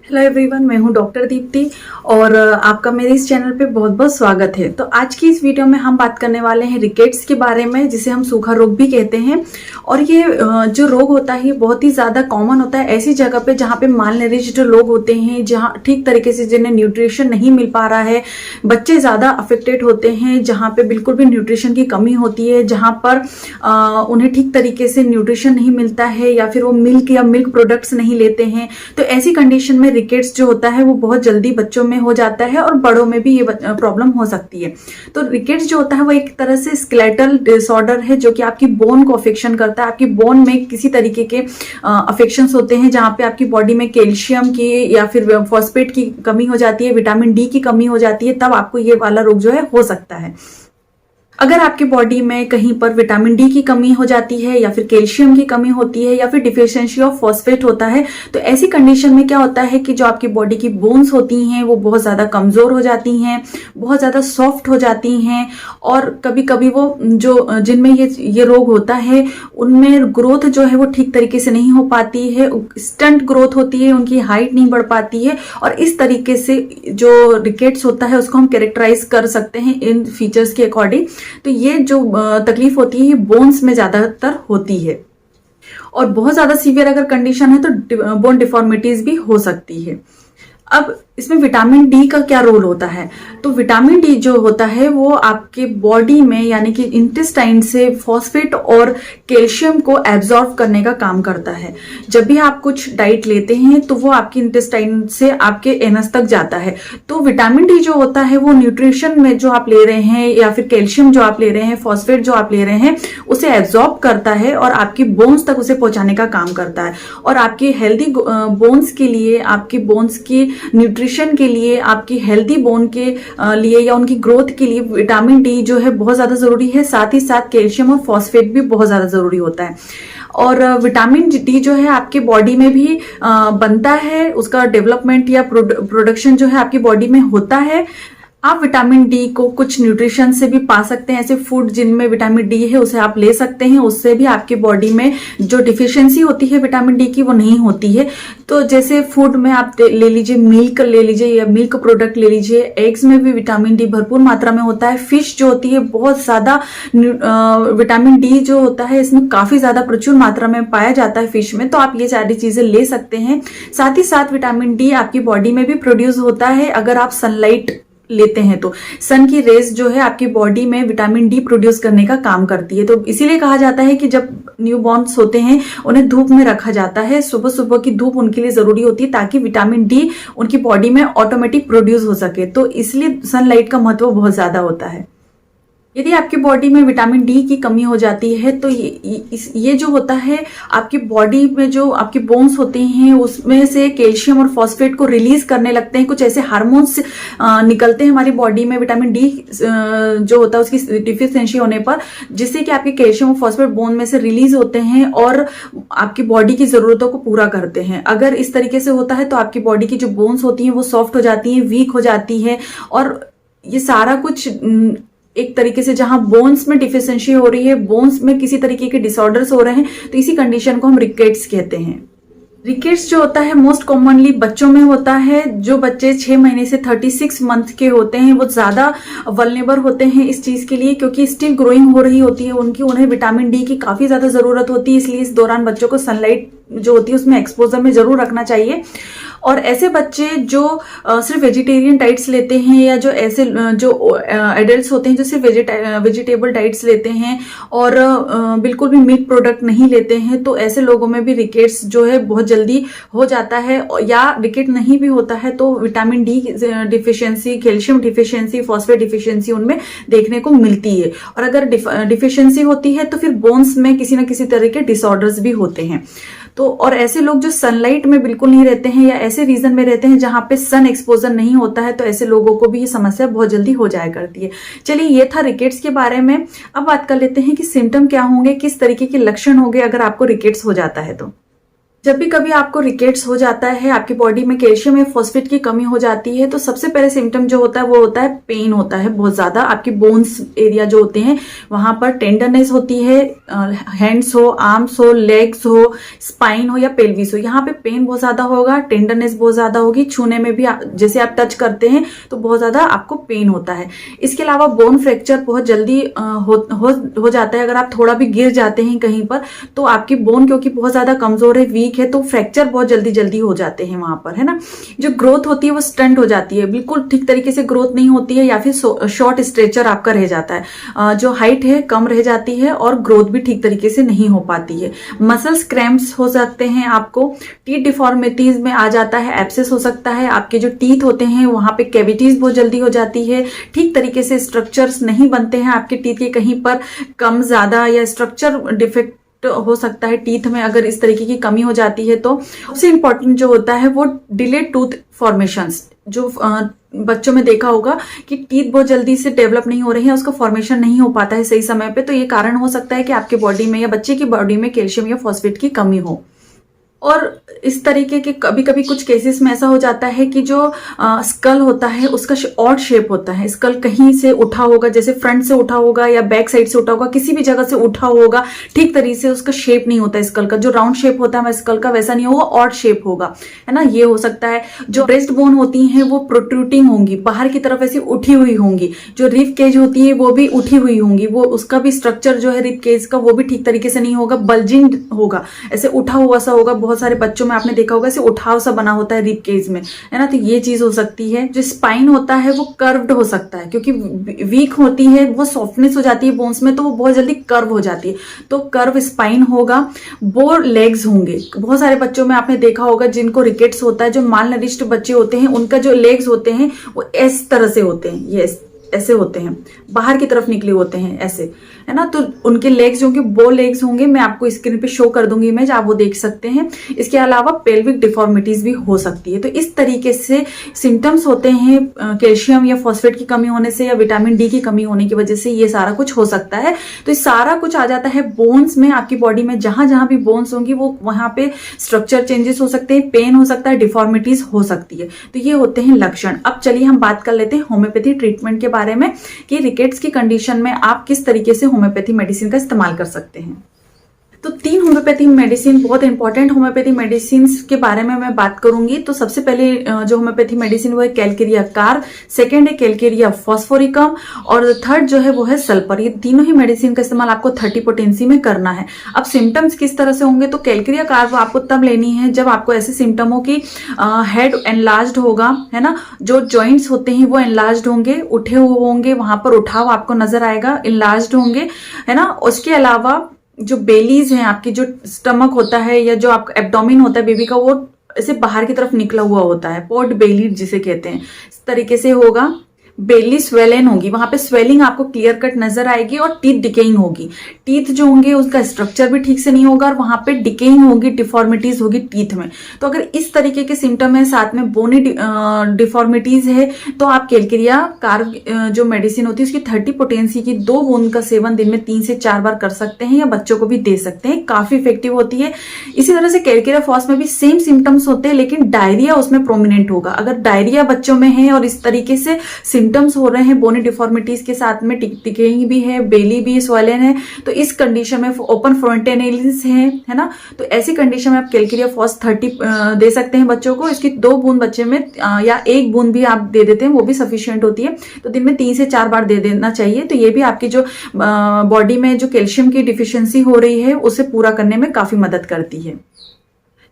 Hello everyone, मैं हूं doctor Deepti और आपका मेरे इस चैनल पे बहुत बहुत स्वागत है। तो आज की इस वीडियो में हम बात करने वाले हैं रिकेट्स के बारे में, जिसे हम सूखा रोग भी कहते हैं। और ये जो रोग होता है ये बहुत ही ज़्यादा कॉमन होता है ऐसी जगह पे जहाँ पे मालनरिश्ड लोग होते हैं, जहाँ ठीक तरीके से जिन्हें न्यूट्रिशन नहीं मिल पा रहा है। बच्चे ज़्यादा अफेक्टेड होते हैं जहाँ पे बिल्कुल भी न्यूट्रिशन की कमी होती है, जहाँ पर उन्हें ठीक तरीके से न्यूट्रिशन नहीं मिलता है या फिर वो मिल्क या मिल्क प्रोडक्ट्स नहीं लेते हैं। तो ऐसी कंडीशन में रिकेट्स जो होता है वो बहुत जल्दी बच्चों में हो जाता है और बड़ों में भी ये प्रॉब्लम हो सकती है। तो रिकेट्स जो होता है वो एक तरह से स्केलेटल डिसऑर्डर है जो कि आपकी बोन को अफेक्शन करता है। आपकी बोन में किसी तरीके के अफेक्शंस होते हैं जहां पे आपकी बॉडी में कैल्शियम की या फिर फॉस्फेट की कमी हो जाती है, विटामिन डी की कमी हो जाती है, तब आपको ये वाला रोग जो है हो सकता है। अगर आपकी बॉडी में कहीं पर विटामिन डी की कमी हो जाती है या फिर कैल्शियम की कमी होती है या फिर डिफिशियंसी ऑफ फॉस्फेट होता है, तो ऐसी कंडीशन में क्या होता है कि जो आपकी बॉडी की बोन्स होती हैं वो बहुत ज़्यादा कमज़ोर हो जाती हैं, बहुत ज़्यादा सॉफ्ट हो जाती हैं। और कभी कभी वो जो जिनमें ये रोग होता है उनमें ग्रोथ जो है वो ठीक तरीके से नहीं हो पाती है, स्टंट ग्रोथ होती है, उनकी हाइट नहीं बढ़ पाती है। और इस तरीके से जो रिकेट्स होता है उसको हम कैरेक्टराइज कर सकते हैं इन फीचर्स के अकॉर्डिंग। तो ये जो तकलीफ होती है ये बोन्स में ज्यादातर होती है और बहुत ज्यादा सीवियर अगर कंडीशन है तो बोन डिफॉर्मिटीज भी हो सकती है। अब इसमें विटामिन डी का क्या रोल होता है? तो विटामिन डी जो होता है वो आपके बॉडी में यानी कि इंटेस्टाइन से फॉस्फेट और कैल्शियम को एब्जॉर्ब करने का काम करता है। जब भी आप कुछ डाइट लेते हैं तो वो आपकी इंटेस्टाइन से आपके एनस तक जाता है। तो विटामिन डी जो होता है वो न्यूट्रिशन में जो आप ले रहे हैं या फिर कैल्शियम जो आप ले रहे हैं, फॉस्फेट जो आप ले रहे हैं, उसे एब्जॉर्ब करता है और आपकी बोन्स तक उसे पहुंचाने का काम करता है। और आपकी हेल्दी बोन्स के लिए, आपकी बोन्स की न्यूट्रिशन के लिए, आपकी हेल्दी बोन के लिए या उनकी ग्रोथ के लिए विटामिन डी जो है बहुत ज्यादा जरूरी है। साथ ही साथ कैल्शियम और फॉस्फेट भी बहुत ज्यादा जरूरी होता है। और विटामिन डी जो है आपकी बॉडी में भी बनता है, उसका डेवलपमेंट या प्रोडक्शन जो है आपकी बॉडी में होता है। आप विटामिन डी को कुछ न्यूट्रिशन से भी पा सकते हैं। ऐसे फूड जिनमें विटामिन डी है उसे आप ले सकते हैं, उससे भी आपकी बॉडी में जो डिफिशियंसी होती है विटामिन डी की वो नहीं होती है। तो जैसे फूड में आप ले लीजिए, मिल्क ले लीजिए या मिल्क प्रोडक्ट ले लीजिए, एग्स में भी विटामिन डी भरपूर मात्रा में होता है। फिश जो होती है बहुत ज्यादा विटामिन डी जो होता है इसमें काफी ज्यादा प्रचुर मात्रा में पाया जाता है फिश में। तो आप ये सारी चीजें ले सकते हैं। साथ ही साथ विटामिन डी आपकी बॉडी में भी प्रोड्यूस होता है अगर आप सनलाइट लेते हैं तो। सन की रेज जो है आपकी बॉडी में विटामिन डी प्रोड्यूस करने का काम करती है। तो इसीलिए कहा जाता है कि जब न्यूबॉर्न्स होते हैं उन्हें धूप में रखा जाता है। सुबह सुबह की धूप उनके लिए जरूरी होती है ताकि विटामिन डी उनकी बॉडी में ऑटोमेटिक प्रोड्यूस हो सके। तो इसलिए सनलाइट का महत्व बहुत ज्यादा होता है। यदि आपकी बॉडी में विटामिन डी की कमी हो जाती है तो ये जो होता है आपकी बॉडी में जो आपके बोन्स होते हैं उसमें से कैल्शियम और फॉस्फेट को रिलीज करने लगते हैं। कुछ ऐसे हार्मोन्स निकलते हैं हमारी बॉडी में विटामिन डी जो होता है उसकी डिफिशियंसी होने पर, जिससे कि आपके कैल्शियम और फॉस्फेट बोन में से रिलीज होते हैं और आपकी बॉडी की जरूरतों को पूरा करते हैं। अगर इस तरीके से होता है तो आपकी बॉडी की जो बोन्स होती हैं वो सॉफ्ट हो जाती हैं, वीक हो जाती है। और ये सारा कुछ एक तरीके से जहां बोन्स में डिफिशियंसी हो रही है, बोन्स में किसी तरीके के डिसऑर्डर्स हो रहे हैं, तो इसी कंडीशन को हम रिकेट्स कहते हैं। रिकेट्स जो होता है मोस्ट कॉमनली बच्चों में होता है। जो बच्चे 6 महीने से 36 मंथ के होते हैं वो ज्यादा वल्नेबर होते हैं इस चीज के लिए, क्योंकि स्टिल ग्रोइंग हो रही होती है उन्हें विटामिन डी की काफी ज्यादा जरूरत होती है। इसलिए इस दौरान बच्चों को सनलाइट जो होती है उसमें एक्सपोजर में जरूर रखना चाहिए। और ऐसे बच्चे जो सिर्फ वेजिटेरियन डाइट्स लेते हैं या जो ऐसे जो एडल्ट्स होते हैं जो सिर्फ वेजिटेबल डाइट्स लेते हैं और बिल्कुल भी मिल्क प्रोडक्ट नहीं लेते हैं, तो ऐसे लोगों में भी रिकेट्स जो है बहुत जल्दी हो जाता है। या रिकेट नहीं भी होता है तो vitamin D deficiency, calcium deficiency, phosphate deficiency उनमें देखने को मिलती है। और अगर डिफिशियंसी होती है तो फिर बोन्स में किसी न किसी तरह के डिसऑर्डर्स भी होते हैं। तो और ऐसे लोग जो सनलाइट में बिल्कुल नहीं रहते हैं या ऐसे रीजन में रहते हैं जहां पे सन एक्सपोजर नहीं होता है, तो ऐसे लोगों को भी ये समस्या बहुत जल्दी हो जाया करती है। चलिए, ये था रिकेट्स के बारे में। अब बात कर लेते हैं कि सिम्टम क्या होंगे, किस तरीके के लक्षण होंगे अगर आपको रिकेट्स हो जाता है। तो जब भी कभी आपको रिकेट्स हो जाता है, आपकी बॉडी में कैल्शियम या फॉस्फेट की कमी हो जाती है, तो सबसे पहले सिम्टम जो होता है वो होता है पेन होता है बहुत ज्यादा। आपकी बोन्स एरिया जो होते हैं वहां पर टेंडरनेस होती है, हैंड्स हो, आर्म्स हो, लेग्स हो, स्पाइन हो या पेल्विस हो, यहाँ पे पेन बहुत ज्यादा होगा, टेंडरनेस बहुत ज्यादा होगी, छूने में भी जैसे आप टच करते हैं तो बहुत ज्यादा आपको पेन होता है। इसके अलावा बोन फ्रैक्चर बहुत जल्दी हो जाता है। अगर आप थोड़ा भी गिर जाते हैं कहीं पर तो आपकी बोन क्योंकि बहुत ज्यादा कमजोर है, वीक है, तो फ्रैक्चर बहुत जल्दी हो जाते हैं वहां पर, है ना। जो ग्रोथ होती है वो स्टंट हो जाती है, बिल्कुल ठीक तरीके से ग्रोथ नहीं होती है, या फिर शॉर्ट स्ट्रेचर आपका रह जाता है, जो हाइट है कम रह जाती है और ग्रोथ भी ठीक तरीके से नहीं हो पाती है। मसल्स क्रैम्प्स हो सकते हैं, आपको टीथ डिफॉर्मिटीज में आ जाता है, एब्सेस हो सकता है, आपके जो टीथ होते हैं वहां पे कैविटीज बहुत जल्दी हो जाती है, ठीक तरीके से स्ट्रक्चर्स नहीं बनते हैं आपके टीथ के, कहीं पर कम ज्यादा या स्ट्रक्चर डिफेक्ट हो सकता है टीथ में। अगर इस तरीके की कमी हो जाती है तो सबसे इंपॉर्टेंट जो होता है वो डिलेड टूथ फॉर्मेशंस। जो बच्चों में देखा होगा कि टीथ बहुत जल्दी से डेवलप नहीं हो रही है, उसका फॉर्मेशन नहीं हो पाता है सही समय पे, तो ये कारण हो सकता है कि आपके बॉडी में या बच्चे की बॉडी में कैल्शियम या फॉस्फेट की कमी हो। और इस तरीके के कभी कभी कुछ केसेस में ऐसा हो जाता है कि जो स्कल होता है उसका ऑड शेप होता है, स्कल कहीं से उठा होगा, जैसे फ्रंट से उठा होगा या बैक साइड से उठा होगा, किसी भी जगह से उठा होगा, ठीक तरीके से उसका शेप नहीं होता है स्कल का, जो राउंड शेप होता है स्कल का वैसा नहीं होगा, ऑड शेप होगा, है ना, ये हो सकता है। जो ब्रेस्ट बोन होती है वो प्रोट्रूटिंग होंगी, बाहर की तरफ ऐसी उठी हुई होंगी, जो रिब केज होती है वो भी उठी हुई होंगी, वो उसका भी स्ट्रक्चर जो है रिब केज का वो भी ठीक तरीके से नहीं होगा, बल्जिंग होगा, ऐसे उठा हुआ सा होगा। बहुत सारे बच्चों में आपने देखा होगा ऐसे उठाव सा बना होता है रिब केज में, है ना, तो ये चीज हो सकती है। जो स्पाइन होता है वो कर्व्ड हो सकता है, क्योंकि वीक होती है, वो सॉफ्टनेस हो जाती है बोन्स में, तो वो बहुत जल्दी कर्व हो जाती है, तो कर्व स्पाइन होगा। बोर लेग्स होंगे, बहुत सारे बच्चों में आपने देखा होगा जिनको रिकेट्स होता है, जो माल नरिष्ट बच्चे होते हैं उनका जो लेग्स होते हैं वो इस तरह से होते हैं, ये ऐसे होते हैं, बाहर की तरफ निकले होते हैं ऐसे, है ना, तो उनके लेग्स होंगे, बो लेग्स होंगे, मैं आपको स्क्रीन पे शो कर दूंगी इमेज, आप वो देख सकते हैं। इसके अलावा पेल्विक डिफॉर्मिटीज भी हो सकती है। तो इस तरीके से सिम्टम्स होते हैं कैल्शियम या फॉस्फेट की कमी होने से या विटामिन डी की कमी होने की वजह से, ये सारा कुछ हो सकता है। तो ये सारा कुछ आ जाता है बोन्स में, आपकी बॉडी में जहां जहां भी बोन्स होंगी वो वहां पे स्ट्रक्चर चेंजेस हो सकते हैं, पेन हो सकता है, डिफॉर्मिटीज हो सकती है। तो ये होते हैं लक्षण। अब चलिए हम बात कर लेते हैं होम्योपैथी ट्रीटमेंट के बारे में कि रिकेट्स की कंडीशन में आप किस तरीके से होम्योपैथी मेडिसिन का इस्तेमाल कर सकते हैं। तो 3 होम्योपैथी मेडिसिन, बहुत इंपॉर्टेंट होम्योपैथी मेडिसिन के बारे में मैं बात करूंगी। तो सबसे पहले जो होम्योपैथी मेडिसिन वो है कैलकेरिया कार्ब, सेकेंड है कैलकेरिया फॉस्फोरिकम और थर्ड जो है वो है सल्फर। ये तीनों ही मेडिसिन का इस्तेमाल आपको 30 पोटेंसी में करना है। अब सिम्टम्स किस तरह से होंगे, तो कैलकेरिया कार्ब आपको तब लेनी है जब आपको ऐसे सिम्टम हो कि हेड एनलार्ज्ड होगा, है ना, जो जॉइंट्स होते हैं वो एनलार्ज्ड होंगे, उठे हुए होंगे, वहां पर उठाव आपको नजर आएगा, एनलार्ज्ड होंगे, है ना। उसके अलावा जो बेलीज हैं, आपकी जो स्टमक होता है या जो आपका एब्डोमिन होता है बेबी का, वो ऐसे बाहर की तरफ निकला हुआ होता है, पोर्ट बेली जिसे कहते हैं, इस तरीके से होगा। बेली स्वेलन होगी, वहां पे स्वेलिंग आपको क्लियर कट नजर आएगी और टीथ डिकेइंग होगी। टीथ जो होंगे उसका स्ट्रक्चर भी ठीक से नहीं होगा और वहां पे डिकेइंग होगी, डिफॉर्मिटीज होगी टीथ में। तो अगर इस तरीके के सिम्टम है, साथ में बोनी डिफॉर्मिटीज है, तो आप कैलकेरिया कार्ब जो मेडिसिन होती है उसकी 30 पोटेंसी की 2 बूंद का सेवन दिन में 3 से 4 बार कर सकते हैं या बच्चों को भी दे सकते हैं, काफी इफेक्टिव होती है। इसी तरह से कैलकेरिया फॉस में भी सेम सिम्टम्स होते हैं, लेकिन डायरिया उसमें प्रोमिनेंट होगा। अगर डायरिया बच्चों में है और इस तरीके से सिम्टम्स हो रहे हैं, बोनी डिफॉर्मिटीज के साथ में टिकेइंग भी है, बेली भी स्वैलन है, तो इस कंडीशन में ओपन फ्रंटेनालिस है ना, तो ऐसी कंडीशन में आप कैलकेरिया फॉस 30 दे सकते हैं बच्चों को। इसकी 2 बूंद बच्चे में या 1 बूंद भी आप दे देते हैं, वो भी सफिशिएंट होती है। तो दिन में 3 से 4 बार दे देना चाहिए। तो ये भी आपकी जो बॉडी में जो कैल्शियम की डिफिशियंसी हो रही है उसे पूरा करने में काफी मदद करती है।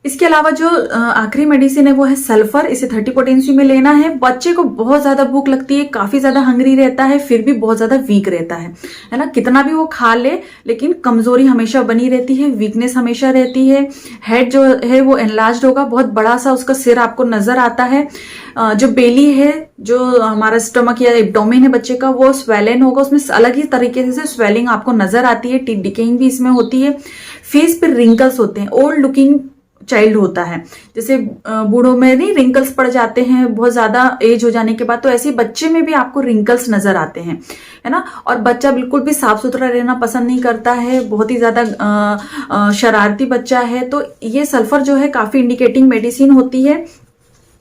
इसके अलावा जो आखिरी मेडिसिन है वो है सल्फर, इसे 30 पोटेंसी में लेना है। बच्चे को बहुत ज्यादा भूख लगती है, काफी ज्यादा हंग्री रहता है, फिर भी बहुत ज्यादा वीक रहता है ना, कितना भी वो खा ले लेकिन कमजोरी हमेशा बनी रहती है, वीकनेस हमेशा रहती है। हेड जो है वो एनलार्ज्ड होगा, बहुत बड़ा सा उसका सिर आपको नजर आता है। जो बेली है, जो हमारा स्टमक या एब्डोमेन है बच्चे का, वो स्वेलन होगा, उसमें अलग ही तरीके से स्वेलिंग आपको नजर आती है, टीथ डिकेइंग भी इसमें होती है। फेस पे रिंकल्स होते हैं, ओल्ड लुकिंग चाइल्ड होता है, जैसे बूढ़ों में नहीं रिंकल्स पड़ जाते हैं बहुत ज्यादा एज हो जाने के बाद, तो ऐसे बच्चे में भी आपको रिंकल्स नजर आते हैं, है ना। और बच्चा बिल्कुल भी साफ सुथरा रहना पसंद नहीं करता है, बहुत ही ज्यादा शरारती बच्चा है, तो ये सल्फर जो है काफी इंडिकेटिंग मेडिसिन होती है।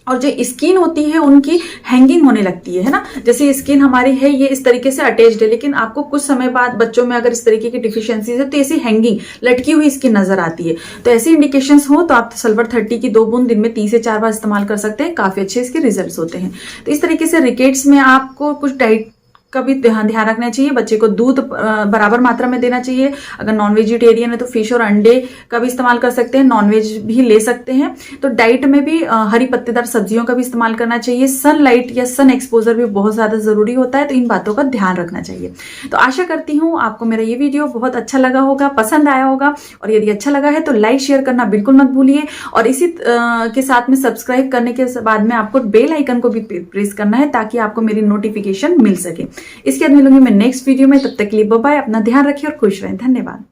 और जो स्किन होती है उनकी हैंगिंग होने लगती है ना, जैसे स्किन हमारी है ये इस तरीके से अटैच्ड है, लेकिन आपको कुछ समय बाद बच्चों में अगर इस तरीके की डिफिशियंसीज है तो ऐसी हैंगिंग लटकी हुई स्किन नजर आती है। तो ऐसी इंडिकेशंस हो तो आप सल्फर 30 की 2 बूंद दिन में 3 से 4 बार इस्तेमाल कर सकते हैं, काफी अच्छे इसके रिजल्ट होते हैं। तो इस तरीके से रिकेट्स में आपको कुछ डाइट का भी ध्यान रखना चाहिए। बच्चे को दूध बराबर मात्रा में देना चाहिए। अगर नॉन वेजिटेरियन है तो फिश और अंडे का भी इस्तेमाल कर सकते हैं, नॉन वेज भी ले सकते हैं। तो डाइट में भी हरी पत्तेदार सब्जियों का भी इस्तेमाल करना चाहिए। सनलाइट या सन एक्सपोजर भी बहुत ज्यादा जरूरी होता है, तो इन बातों का ध्यान रखना चाहिए। तो आशा करती हूँ आपको मेरा ये वीडियो बहुत अच्छा लगा होगा, पसंद आया होगा, और यदि अच्छा लगा है तो लाइक शेयर करना बिल्कुल मत भूलिए। और इसी के साथ में सब्सक्राइब करने के बाद में आपको बेल आइकन को भी प्रेस करना है ताकि आपको मेरी नोटिफिकेशन मिल सके। इसके बाद मिलूंगी मैं नेक्स्ट वीडियो में, तब तक के लिए बाय बाय, अपना ध्यान रखिए और खुश रहें। धन्यवाद।